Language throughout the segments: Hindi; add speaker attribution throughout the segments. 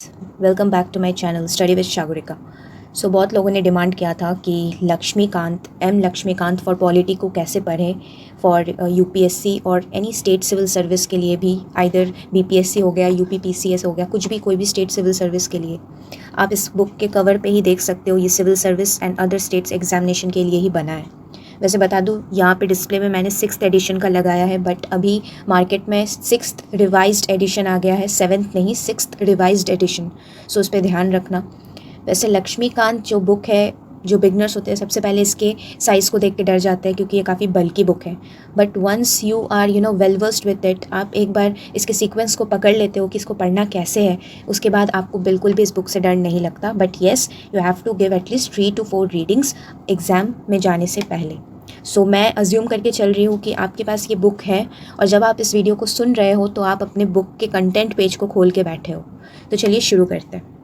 Speaker 1: Welcome back to my channel study with Sagarika. So बहुत लोगों ने डिमांड किया था कि लक्ष्मीकांत फॉर पॉलिटी को कैसे पढ़ें फॉर यूपीएससी और एनी स्टेट सिविल सर्विस के लिए भी, आइदर बीपीएससी हो गया, यूपीपीसीएस हो गया, कुछ भी, कोई भी स्टेट सिविल सर्विस के लिए आप इस बुक के कवर पे ही देख सकते हो। ये civil service and other states examination के लिए ही बना है। वैसे बता दूँ, यहाँ पे डिस्प्ले में मैंने 6th एडिशन का लगाया है, बट अभी मार्केट में 6th रिवाइज्ड एडिशन आ गया है, 7th नहीं 6th रिवाइज्ड एडिशन। सो उस पर ध्यान रखना। वैसे लक्ष्मीकांत जो बुक है, जो बिगनर्स होते हैं सबसे पहले इसके साइज़ को देख के डर जाते हैं क्योंकि ये काफ़ी बल्कि बुक है। But once you are well versed with it, आप एक बार इसके सीक्वेंस को पकड़ लेते हो कि इसको पढ़ना कैसे है, उसके बाद आपको बिल्कुल भी इस बुक से डर नहीं लगता। But yes, you have to give at least 3 to 4 readings exam में जाने से पहले। सो मैं अज्यूम करके चल रही हूँ कि आपके पास ये बुक है, और जब आप इस वीडियो को सुन रहे हो तो आप अपने बुक के कंटेंट पेज को खोल के बैठे हो। तो चलिए शुरू करते हैं।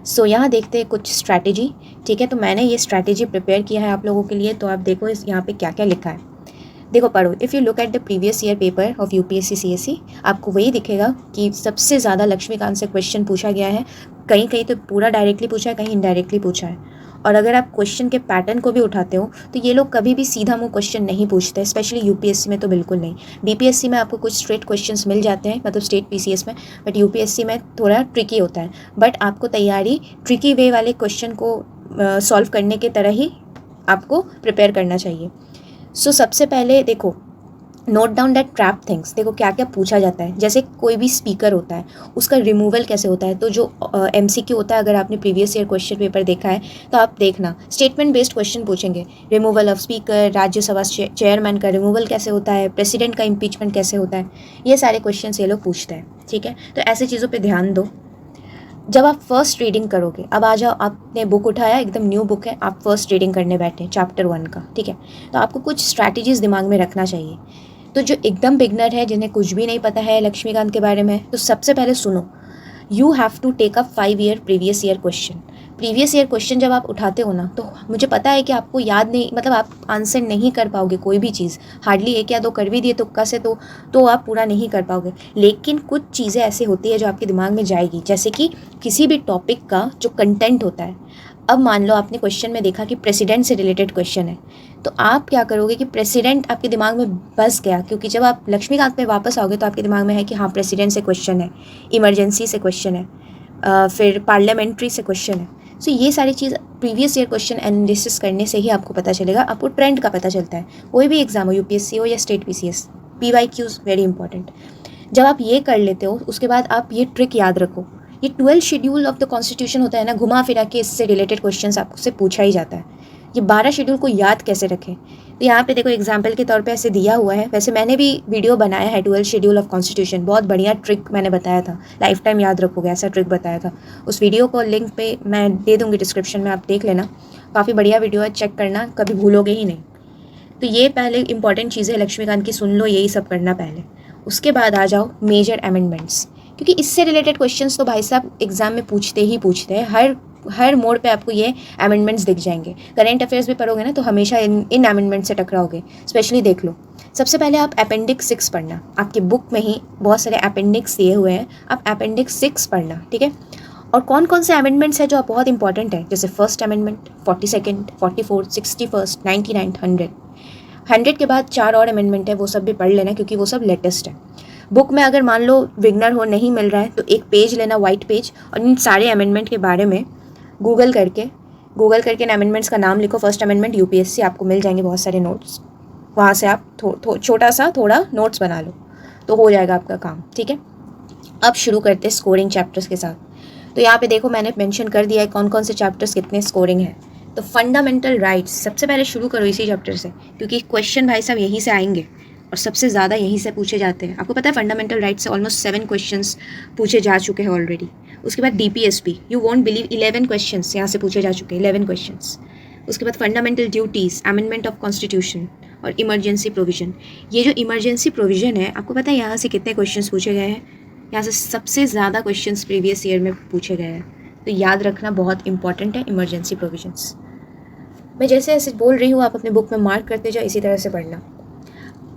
Speaker 1: सो यहाँ देखते हैं कुछ स्ट्रैटेजी। ठीक है, तो मैंने ये स्ट्रैटेजी प्रिपेयर किया है आप लोगों के लिए। तो आप देखो इस यहाँ पे क्या क्या लिखा है, देखो पढ़ो। If you look at the previous year paper of UPSC CSC, आपको वही दिखेगा कि सबसे ज़्यादा लक्ष्मीकांत से क्वेश्चन पूछा गया है। कहीं कहीं तो पूरा डायरेक्टली पूछा है, कहीं इनडायरेक्टली पूछा है। और अगर आप क्वेश्चन के पैटर्न को भी उठाते हो तो ये लोग कभी भी सीधा मुँह क्वेश्चन नहीं पूछते, स्पेशली यूपीएससी में तो बिल्कुल नहीं। बीपीएससी में आपको कुछ स्ट्रेट क्वेश्चंस मिल जाते हैं, मतलब स्टेट पीसीएस में, बट यूपीएससी में थोड़ा ट्रिकी होता है। बट आपको तैयारी ट्रिकी वे वाले क्वेश्चन को सॉल्व करने के तरह ही आपको प्रिपेयर करना चाहिए। सो सबसे पहले देखो, note down that trap things. देखो क्या क्या पूछा जाता है। जैसे कोई भी स्पीकर होता है, उसका रिमूवल कैसे होता है। तो जो एमसीक्यू होता है, अगर आपने प्रीवियस ईयर क्वेश्चन पेपर देखा है तो आप देखना, स्टेटमेंट बेस्ड क्वेश्चन पूछेंगे। Removal of speaker, Rajya Sabha chairman का रिमूवल कैसे होता है, प्रेसिडेंट का इम्पीचमेंट कैसे होता है, ये सारे क्वेश्चन ये लोग पूछते हैं। ठीक है, तो ऐसे चीज़ों पर ध्यान दो जब आप फर्स्ट रीडिंग करोगे। अब आ जाओ, आपने बुक उठाया, एकदम न्यू बुक है, आप फर्स्ट रीडिंग करने बैठे चैप्टर 1 का। ठीक है, तो आपको कुछ स्ट्रैटेजीज दिमाग में रखना चाहिए। तो जो एकदम बिगनर है, जिन्हें कुछ भी नहीं पता है लक्ष्मीकांत के बारे में, तो सबसे पहले सुनो, you have to take up 5 year previous year question. Previous year question जब आप उठाते हो ना, तो मुझे पता है कि आपको याद नहीं, मतलब आप आंसर नहीं कर पाओगे कोई भी चीज़। हार्डली 1 या 2 कर भी दिए तुक्का से तो आप पूरा नहीं कर पाओगे। लेकिन कुछ चीज़ें ऐसी होती है जो आपके दिमाग में जाएगी, जैसे कि किसी भी टॉपिक का जो कंटेंट होता है। अब मान लो आपने क्वेश्चन में देखा कि प्रेसिडेंट से रिलेटेड क्वेश्चन है, तो आप क्या करोगे कि प्रेसिडेंट आपके दिमाग में बस गया, क्योंकि जब आप लक्ष्मीकांत पे वापस आओगे तो आपके दिमाग में है कि हाँ प्रेसिडेंट से क्वेश्चन है, इमरजेंसी से क्वेश्चन है, फिर पार्लियामेंट्री से क्वेश्चन है। सो ये सारी चीज़ प्रीवियस ईयर क्वेश्चन एनालिसिस करने से ही आपको पता चलेगा, आपको ट्रेंड का पता चलता है। कोई भी एग्जाम हो, यूपीएससी हो या state PCS, PYQs very important. जब आप ये कर लेते हो, उसके बाद आप ये ट्रिक याद रखो, ये 12 शेड्यूल ऑफ द कॉन्स्टिट्यूशन होता है ना, घुमा फिरा के इससे रिलेटेड क्वेश्चन आपसे पूछा ही जाता है। ये 12 शेड्यूल को याद कैसे रखें, तो यहाँ पे देखो एग्जाम्पल के तौर पे ऐसे दिया हुआ है। वैसे मैंने भी वीडियो बनाया है 12 शेड्यूल ऑफ कॉन्स्टिट्यूशन, बहुत बढ़िया ट्रिक मैंने बताया था, लाइफ टाइम याद रखोगे ऐसा ट्रिक बताया था। उस वीडियो को लिंक पे मैं दे दूँगी डिस्क्रिप्शन में, आप देख लेना, काफ़ी बढ़िया वीडियो है, चेक करना, कभी भूलोगे ही नहीं। तो ये पहले इंपॉर्टेंट चीज़ें लक्ष्मीकांत की सुन लो, यही सब करना पहले। उसके बाद आ जाओ मेजर अमेंडमेंट्स, क्योंकि इससे रिलेटेड क्वेश्चंस तो भाई साहब एग्जाम में पूछते ही पूछते हैं। हर मोड पे आपको ये अमेंडमेंट्स दिख जाएंगे। करंट अफेयर्स भी पढ़ोगे ना तो हमेशा इन अमेंडमेंट से टकराओगे। स्पेशली देख लो, सबसे पहले आप अपेंडिक्स 6 पढ़ना, आपकी बुक में ही बहुत सारे अपेंडिक्स दिए हुए हैं, आप अपेंडिक्स 6 पढ़ना। ठीक है, और कौन कौन से अमेंडमेंट्स है जो बहुत इंपॉर्टेंट है, जैसे first amendment, 42nd, 44, 61st, 99th, 100 के बाद 4 और अमेंडमेंट है, वो सब भी पढ़ लेना क्योंकि वो सब लेटेस्ट है। बुक में अगर मान लो विगनर हो, नहीं मिल रहा है, तो एक पेज लेना, वाइट पेज, और इन सारे अमेंडमेंट के बारे में गूगल करके इन अमेंडमेंट्स का नाम लिखो। फर्स्ट अमेंडमेंट यूपीएससी, आपको मिल जाएंगे बहुत सारे नोट्स, वहाँ से आप छोटा सा थोड़ा नोट्स बना लो तो हो जाएगा आपका काम। ठीक है, अब शुरू करते हैं स्कोरिंग चैप्टर्स के साथ। तो यहाँ पे देखो मैंने मेंशन कर दिया है कौन कौन से चैप्टर्स कितने स्कोरिंग है। तो फंडामेंटल राइट्स सबसे पहले शुरू करो इसी चैप्टर से, क्योंकि क्वेश्चन भाई साहब यहीं से आएंगे और सबसे ज़्यादा यहीं से पूछे जाते हैं। आपको पता है फंडामेंटल राइट्स से ऑलमोस्ट 7 क्वेश्चंस पूछे जा चुके हैं ऑलरेडी। उसके बाद DPSP, you won't believe 11 questions यहाँ से पूछे जा चुके हैं, 11 क्वेश्चंस। उसके बाद fundamental duties, amendment of constitution और इमरजेंसी प्रोविजन। ये जो इमरजेंसी प्रोविजन है, आपको पता है यहाँ से कितने क्वेश्चंस पूछे गए हैं, यहाँ से सबसे ज़्यादा क्वेश्चंस प्रीवियस ईयर में पूछे गए हैं। तो याद रखना बहुत इंपॉर्टेंट है इमरजेंसी प्रोविजंस। मैं जैसे ऐसे बोल रही हूँ, आप अपने बुक में मार्क करते जाओ, इसी तरह से पढ़ना।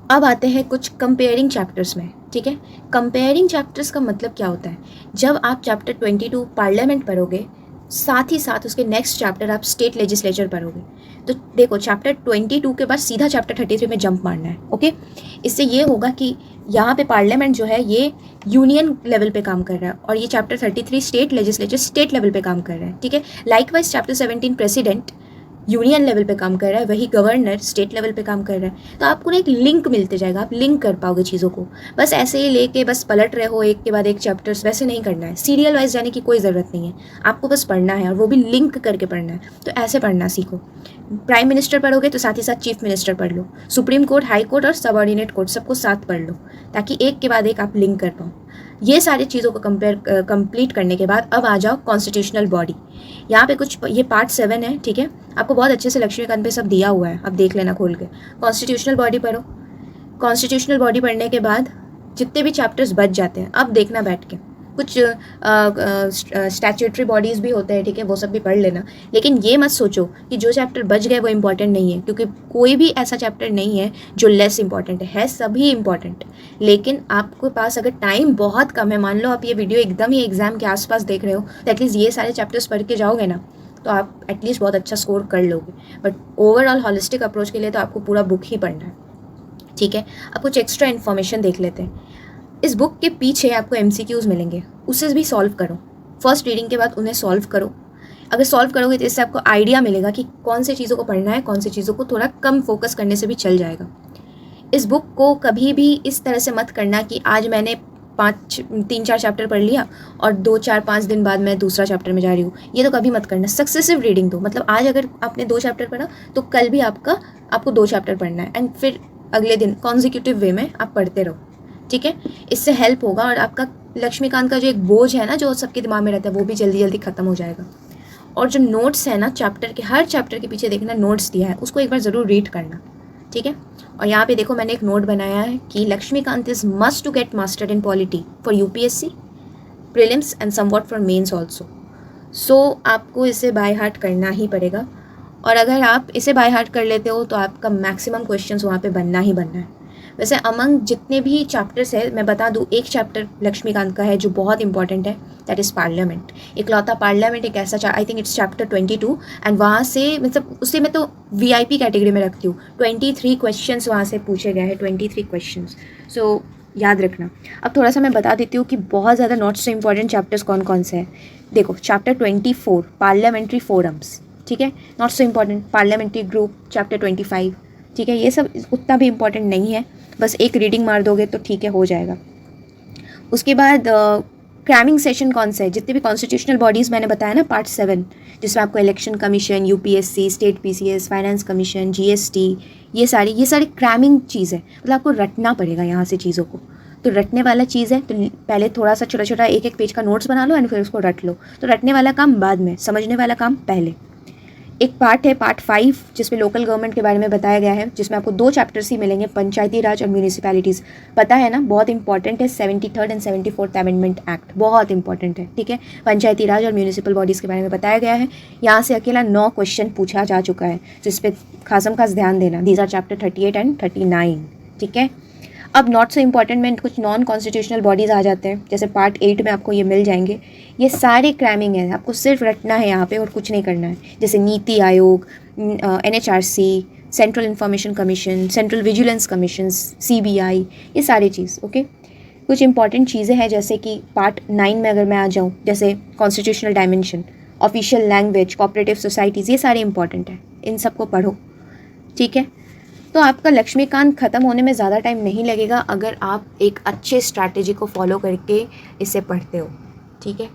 Speaker 1: अब आते हैं कुछ कंपेयरिंग चैप्टर्स में, ठीक है। कंपेयरिंग चैप्टर्स का मतलब क्या होता है, जब आप चैप्टर 22 पार्लियामेंट पढ़ोगे, साथ ही साथ उसके नेक्स्ट चैप्टर आप स्टेट लेजिस्लेचर पढ़ोगे, तो देखो चैप्टर 22 के बाद सीधा चैप्टर 33 में जंप मारना है, ओके। इससे ये होगा कि यहाँ पे पार्लियामेंट जो है ये यूनियन लेवल पे काम कर रहा है और ये chapter 33 state legislature state level पे काम कर रहा है, ठीक है। Likewise chapter 17 president union level पे काम कर रहा है, वही गवर्नर स्टेट लेवल पे काम कर रहा है। तो आपको ना एक लिंक मिलते जाएगा, आप लिंक कर पाओगे चीज़ों को। बस ऐसे ही लेके बस पलट रहे हो एक के बाद एक चैप्टर्स, वैसे नहीं करना है। सीरियल वाइज जाने की कोई ज़रूरत नहीं है, आपको बस पढ़ना है और वो भी लिंक करके पढ़ना है। तो ऐसे पढ़ना सीखो। प्राइम मिनिस्टर पढ़ोगे तो साथ ही साथ चीफ मिनिस्टर पढ़ लो, सुप्रीम कोर्ट, हाई कोर्ट और सबऑर्डिनेट कोर्ट सबको साथ पढ़ लो, ताकि एक के बाद एक आप लिंक कर पाओ। ये सारी चीज़ों को कंप्लीट करने के बाद अब आ जाओ कॉन्स्टिट्यूशनल बॉडी। यहाँ पे कुछ ये पार्ट 7 है, ठीक है। आपको बहुत अच्छे से लक्ष्मीकांत पे सब दिया हुआ है, अब देख लेना खोल के। कॉन्स्टिट्यूशनल बॉडी पढ़ो। कॉन्स्टिट्यूशनल बॉडी पढ़ने के बाद जितने भी चैप्टर्स बच जाते हैं अब देखना बैठ के, कुछ स्टैट्यूटरी बॉडीज़ भी होते हैं, ठीक है, वो सब भी पढ़ लेना। लेकिन ये मत सोचो कि जो चैप्टर बच गए वो इंपॉर्टेंट नहीं है, क्योंकि कोई भी ऐसा चैप्टर नहीं है जो लेस इंपॉर्टेंट है सभी इंपॉर्टेंट। लेकिन आपके पास अगर टाइम बहुत कम है, मान लो आप ये वीडियो एकदम ही एग्जाम के आसपास देख रहे हो, तो एटलीस्ट ये सारे चैप्टर्स पढ़ के जाओगे ना तो आप एटलीस्ट बहुत अच्छा स्कोर कर लोगे। बट ओवरऑल हॉलिस्टिक अप्रोच के लिए तो आपको पूरा बुक ही पढ़ना है, ठीक है। अब कुछ एक्स्ट्रा इन्फॉर्मेशन देख लेते हैं। इस बुक के पीछे आपको MCQs मिलेंगे, उसे भी सॉल्व करो। फर्स्ट रीडिंग के बाद उन्हें सॉल्व करो। अगर सॉल्व करोगे तो इससे आपको आइडिया मिलेगा कि कौन से चीज़ों को पढ़ना है, कौन सी चीज़ों को थोड़ा कम फोकस करने से भी चल जाएगा। इस बुक को कभी भी इस तरह से मत करना कि आज मैंने 3-4 चैप्टर पढ़ लिया और 2-4-5 दिन बाद मैं दूसरा चैप्टर में जा रही हूँ, ये तो कभी मत करना। सक्सेसिव रीडिंग दो, मतलब आज अगर आपने 2 चैप्टर पढ़ा तो कल भी आपको 2 चैप्टर पढ़ना है, एंड फिर अगले दिन कॉन्जिक्यूटिव वे में आप पढ़ते रहो, ठीक है। इससे हेल्प होगा और आपका लक्ष्मीकांत का जो एक बोझ है ना जो सबके दिमाग में रहता है वो भी जल्दी जल्दी ख़त्म हो जाएगा। और जो नोट्स है ना चैप्टर के, हर चैप्टर के पीछे देखना नोट्स दिया है, उसको एक बार ज़रूर रीड करना, ठीक है। और यहाँ पे देखो मैंने एक नोट बनाया है कि Laxmikanth is must to get mastered in polity for UPSC prelims and somewhat for mains also. So आपको इसे बाय हार्ट करना ही पड़ेगा, और अगर आप इसे बाय हार्ट कर लेते हो तो आपका मैक्सिमम क्वेश्चंस वहाँ पे बनना ही बनना है। वैसे अमंग जितने भी चैप्टर्स है मैं बता दूँ, एक चैप्टर लक्ष्मीकांत का है जो बहुत इंपॉर्टेंट है, दैट इज़ पार्लियामेंट। इकलौता पार्लियामेंट एक ऐसा, I think it's chapter 22, and वहाँ से मतलब उसे मैं तो VIP कैटेगरी में रखती हूँ। 23 क्वेश्चंस वहाँ से पूछे गए हैं, 23 क्वेश्चंस, सो याद रखना। अब थोड़ा सा मैं बता देती हूँ कि बहुत ज़्यादा नॉट से इंपॉर्टेंट चैप्टर्स कौन कौन से हैं। देखो चैप्टर 24 पार्लियामेंट्री फोरम्स, ठीक है, not so important. Parliamentary group chapter 25, ठीक है, ये सब उतना भी इम्पॉर्टेंट नहीं है, बस एक रीडिंग मार दोगे तो ठीक है, हो जाएगा। उसके बाद क्रैमिंग सेशन कौन सा है, जितने भी कॉन्स्टिट्यूशनल बॉडीज़ मैंने बताया ना, पार्ट 7, जिसमें आपको election commission, UPSC, state PCS, finance commission, GST, ये सारी क्रैमिंग चीज़ है, मतलब आपको रटना पड़ेगा यहाँ से चीज़ों को। तो रटने वाला चीज़ है, तो पहले थोड़ा सा छोटा छोटा एक पेज का नोट्स बना लो एंड फिर उसको रट लो। तो रटने वाला काम बाद में, समझने वाला काम पहले। एक पार्ट है पार्ट 5 जिसमें लोकल गवर्नमेंट के बारे में बताया गया है, जिसमें आपको 2 चैप्टर्स ही मिलेंगे, पंचायती राज और म्यूनिसिपैलिटीज़। पता है ना, बहुत इंपॉर्टेंट है। 73rd and 74th amendment act बहुत इंपॉर्टेंट है, ठीक है। पंचायती राज और म्यूनिसिपल बॉडीज़ के बारे में बताया गया है। यहाँ से अकेला 9 क्वेश्चन पूछा जा चुका है, जिस पर खास ध्यान देना। दीज आर चैप्टर 38 एंड 39, ठीक है। अब नॉट सो इम्पॉर्टेंट में कुछ नॉन कॉन्स्टिट्यूशनल बॉडीज़ आ जाते हैं, जैसे पार्ट 8 में आपको ये मिल जाएंगे। ये सारे क्रैमिंग है, आपको सिर्फ रटना है यहाँ पे और कुछ नहीं करना है। जैसे NITI Aayog, NHRC, central information commission, central vigilance commission, CBI, ये सारी चीज़, ओके। कुछ इंपॉर्टेंट चीज़ें हैं जैसे कि पार्ट 9 में अगर मैं आ जाऊँ, जैसे constitutional dimension, official language, cooperative societies, ये सारे इंपॉर्टेंट है, इन सबको पढ़ो, ठीक है। तो आपका लक्ष्मीकांत ख़त्म होने में ज़्यादा टाइम नहीं लगेगा अगर आप एक अच्छे स्ट्रैटेजी को फॉलो करके इसे पढ़ते हो, ठीक है।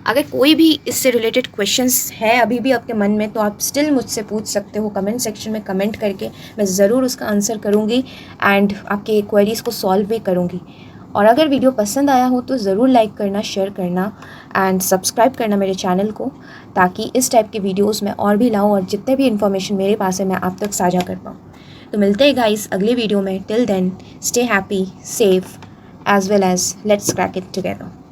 Speaker 1: अगर कोई भी इससे रिलेटेड क्वेश्चंस है अभी भी आपके मन में, तो आप स्टिल मुझसे पूछ सकते हो कमेंट सेक्शन में कमेंट करके, मैं ज़रूर उसका आंसर करूँगी एंड आपके क्वेरीज़ को सॉल्व भी करूँगी। और अगर वीडियो पसंद आया हो तो ज़रूर लाइक करना, शेयर करना एंड सब्सक्राइब करना मेरे चैनल को, ताकि इस टाइप की वीडियोज़ मैं और भी लाऊँ और जितने भी इन्फॉर्मेशन मेरे पास है मैं आप तक साझा कर पाऊँ। तो मिलते हैं गाइस अगले वीडियो में। Till then stay happy, safe as well as let's crack it together.